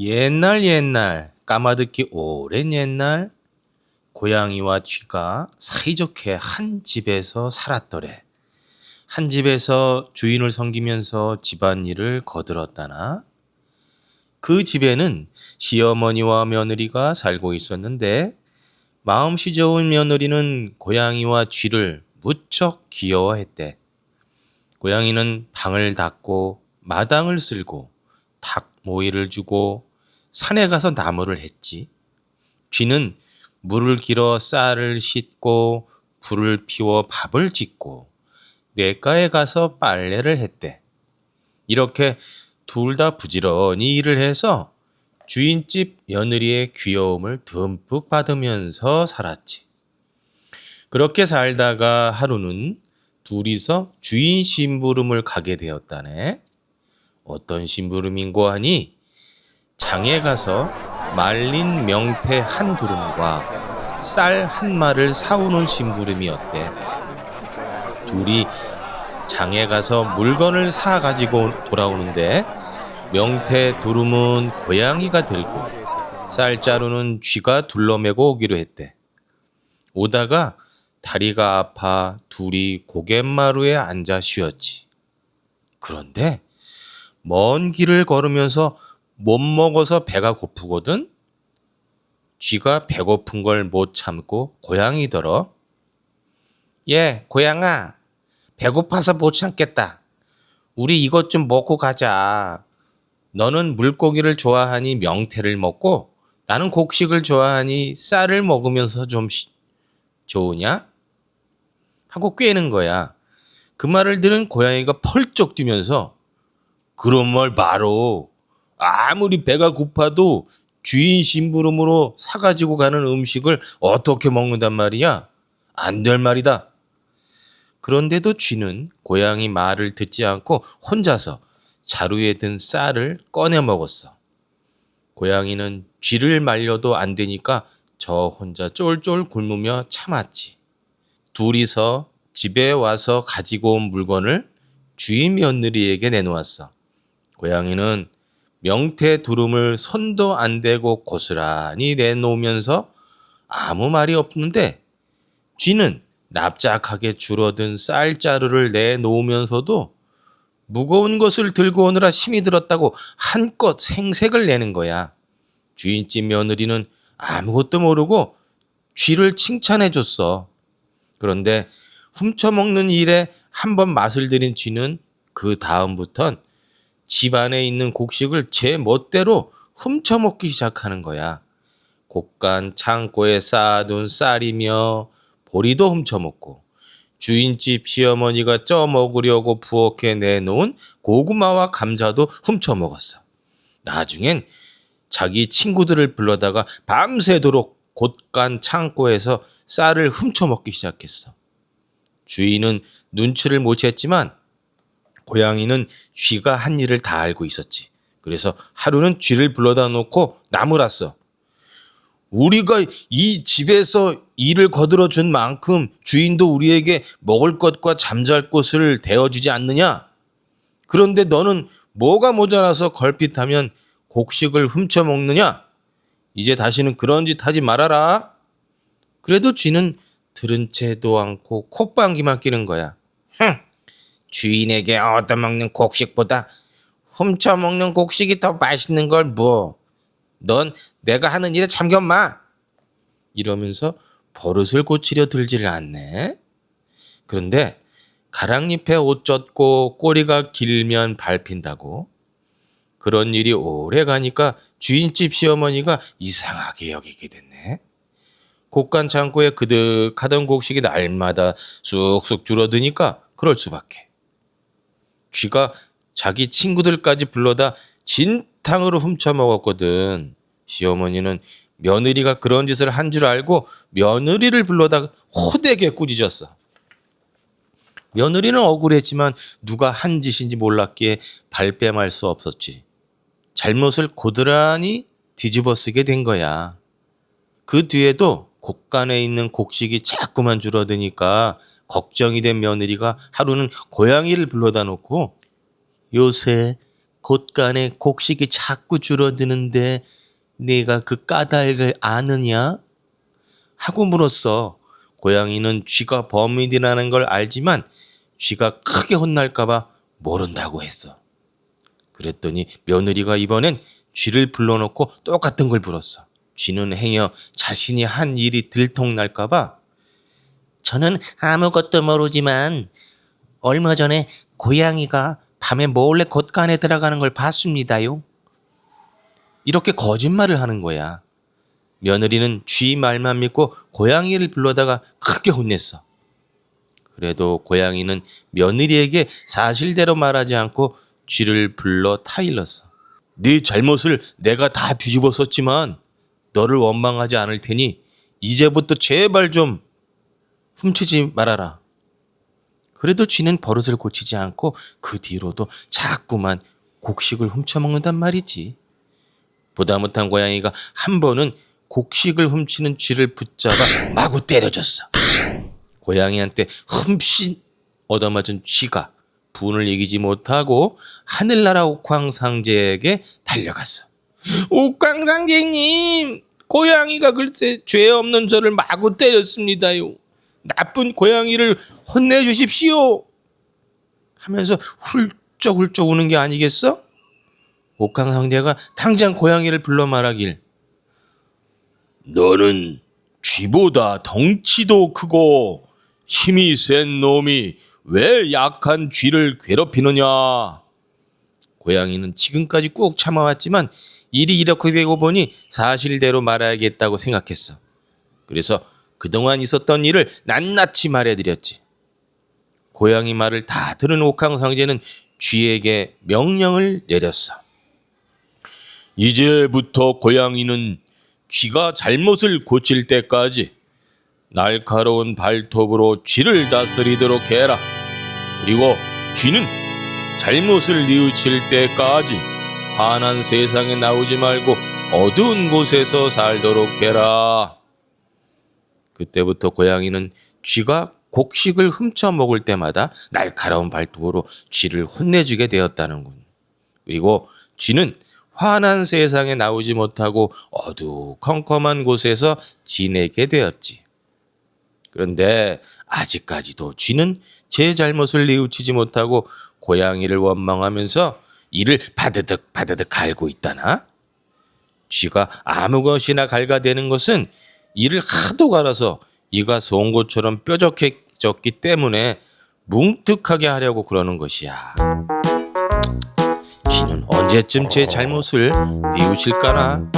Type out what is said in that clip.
옛날 옛날 까마득히 오랜 옛날 고양이와 쥐가 사이좋게 한 집에서 살았더래. 한 집에서 주인을 섬기면서 집안일을 거들었다나. 그 집에는 시어머니와 며느리가 살고 있었는데 마음씨 좋은 며느리는 고양이와 쥐를 무척 귀여워했대. 고양이는 방을 닦고 마당을 쓸고 닭 모이를 주고 산에 가서 나무를 했지. 쥐는 물을 길어 쌀을 씻고 불을 피워 밥을 짓고 냇가에 가서 빨래를 했대. 이렇게 둘 다 부지런히 일을 해서 주인집 며느리의 귀여움을 듬뿍 받으면서 살았지. 그렇게 살다가 하루는 둘이서 주인 심부름을 가게 되었다네. 어떤 심부름인고 하니 장에 가서 말린 명태 한 두름과 쌀 한 마를 사오는 심부름이었대. 둘이 장에 가서 물건을 사 가지고 돌아오는데 명태 두름은 고양이가 들고 쌀자루는 쥐가 둘러매고 오기로 했대. 오다가 다리가 아파 둘이 고갯마루에 앉아 쉬었지. 그런데 먼 길을 걸으면서 못 먹어서 배가 고프거든. 쥐가 배고픈 걸 못 참고 고양이더러 고양아, 배고파서 못 참겠다. 우리 이것 좀 먹고 가자. 너는 물고기를 좋아하니 명태를 먹고 나는 곡식을 좋아하니 쌀을 먹으면서 좀 좋으냐? 하고 꿰는 거야. 그 말을 들은 고양이가 펄쩍 뛰면서 그런 말 바로 아무리 배가 고파도 주인 심부름으로 사가지고 가는 음식을 어떻게 먹는단 말이냐? 안 될 말이다. 그런데도 쥐는 고양이 말을 듣지 않고 혼자서 자루에 든 쌀을 꺼내 먹었어. 고양이는 쥐를 말려도 안 되니까 저 혼자 쫄쫄 굶으며 참았지. 둘이서 집에 와서 가지고 온 물건을 주인 며느리에게 내놓았어. 고양이는 명태 두름을 손도 안 대고 고스란히 내놓으면서 아무 말이 없는데 쥐는 납작하게 줄어든 쌀자루를 내놓으면서도 무거운 것을 들고 오느라 힘이 들었다고 한껏 생색을 내는 거야. 주인집 며느리는 아무것도 모르고 쥐를 칭찬해 줬어. 그런데 훔쳐먹는 일에 한번 맛을 들인 쥐는 그 다음부턴 집 안에 있는 곡식을 제 멋대로 훔쳐먹기 시작하는 거야. 곳간 창고에 쌓아둔 쌀이며 보리도 훔쳐먹고 주인집 시어머니가 쪄먹으려고 부엌에 내놓은 고구마와 감자도 훔쳐먹었어. 나중엔 자기 친구들을 불러다가 밤새도록 곳간 창고에서 쌀을 훔쳐먹기 시작했어. 주인은 눈치를 못 챘지만 고양이는 쥐가 한 일을 다 알고 있었지. 그래서 하루는 쥐를 불러다 놓고 나무랐어. 우리가 이 집에서 일을 거들어 준 만큼 주인도 우리에게 먹을 것과 잠잘 곳을 대어주지 않느냐? 그런데 너는 뭐가 모자라서 걸핏하면 곡식을 훔쳐 먹느냐? 이제 다시는 그런 짓 하지 말아라. 그래도 쥐는 들은 채도 않고 콧방귀만 끼는 거야. 주인에게 얻어먹는 곡식보다 훔쳐먹는 곡식이 더 맛있는 걸 뭐. 넌 내가 하는 일에 참견마. 이러면서 버릇을 고치려 들지를 않네. 그런데 가랑잎에 옷 젖고 꼬리가 길면 밟힌다고. 그런 일이 오래 가니까 주인집 시어머니가 이상하게 여기게 됐네. 곳간 창고에 그득하던 곡식이 날마다 쑥쑥 줄어드니까 그럴 수밖에. 쥐가 자기 친구들까지 불러다 진탕으로 훔쳐먹었거든. 시어머니는 며느리가 그런 짓을 한 줄 알고 며느리를 불러다 호되게 꾸짖었어. 며느리는 억울했지만 누가 한 짓인지 몰랐기에 발뺌할 수 없었지. 잘못을 고스란히 뒤집어 쓰게 된 거야. 그 뒤에도 곳간에 있는 곡식이 자꾸만 줄어드니까 걱정이 된 며느리가 하루는 고양이를 불러다 놓고 요새 곳간에 곡식이 자꾸 줄어드는데 네가 그 까닭을 아느냐? 하고 물었어. 고양이는 쥐가 범인이라는 걸 알지만 쥐가 크게 혼날까봐 모른다고 했어. 그랬더니 며느리가 이번엔 쥐를 불러놓고 똑같은 걸 물었어. 쥐는 행여 자신이 한 일이 들통날까봐 저는 아무것도 모르지만 얼마 전에 고양이가 밤에 몰래 곳간에 들어가는 걸 봤습니다요. 이렇게 거짓말을 하는 거야. 며느리는 쥐 말만 믿고 고양이를 불러다가 크게 혼냈어. 그래도 고양이는 며느리에게 사실대로 말하지 않고 쥐를 불러 타일렀어. 네 잘못을 내가 다 뒤집었었지만 너를 원망하지 않을 테니 이제부터 제발 좀 훔치지 말아라. 그래도 쥐는 버릇을 고치지 않고 그 뒤로도 자꾸만 곡식을 훔쳐먹는단 말이지. 보다 못한 고양이가 한 번은 곡식을 훔치는 쥐를 붙잡아 마구 때려줬어. 고양이한테 흠씬 얻어맞은 쥐가 분을 이기지 못하고 하늘나라 옥황상제에게 달려갔어. 옥황상제님, 고양이가 글쎄 죄 없는 저를 마구 때렸습니다요. 나쁜 고양이를 혼내주십시오. 하면서 훌쩍훌쩍 우는 게 아니겠어? 옥황상제가 당장 고양이를 불러 말하길, 너는 쥐보다 덩치도 크고 힘이 센 놈이 왜 약한 쥐를 괴롭히느냐? 고양이는 지금까지 꾹 참아왔지만 일이 이렇게 되고 보니 사실대로 말해야겠다고 생각했어. 그래서 그동안 있었던 일을 낱낱이 말해드렸지. 고양이 말을 다 들은 옥황상제는 쥐에게 명령을 내렸어. 이제부터 고양이는 쥐가 잘못을 고칠 때까지 날카로운 발톱으로 쥐를 다스리도록 해라. 그리고 쥐는 잘못을 뉘우칠 때까지 환한 세상에 나오지 말고 어두운 곳에서 살도록 해라. 그때부터 고양이는 쥐가 곡식을 훔쳐 먹을 때마다 날카로운 발톱으로 쥐를 혼내주게 되었다는군. 그리고 쥐는 환한 세상에 나오지 못하고 어두컴컴한 곳에서 지내게 되었지. 그런데 아직까지도 쥐는 제 잘못을 뉘우치지 못하고 고양이를 원망하면서 이를 바드득 갈고 있다나? 쥐가 아무 것이나 갈가대는 것은 이를 하도 갈아서 이가 송곳처럼 뾰족해졌기 때문에 뭉툭하게 하려고 그러는 것이야. 쥐는 언제쯤 제 잘못을 뉘우칠까나?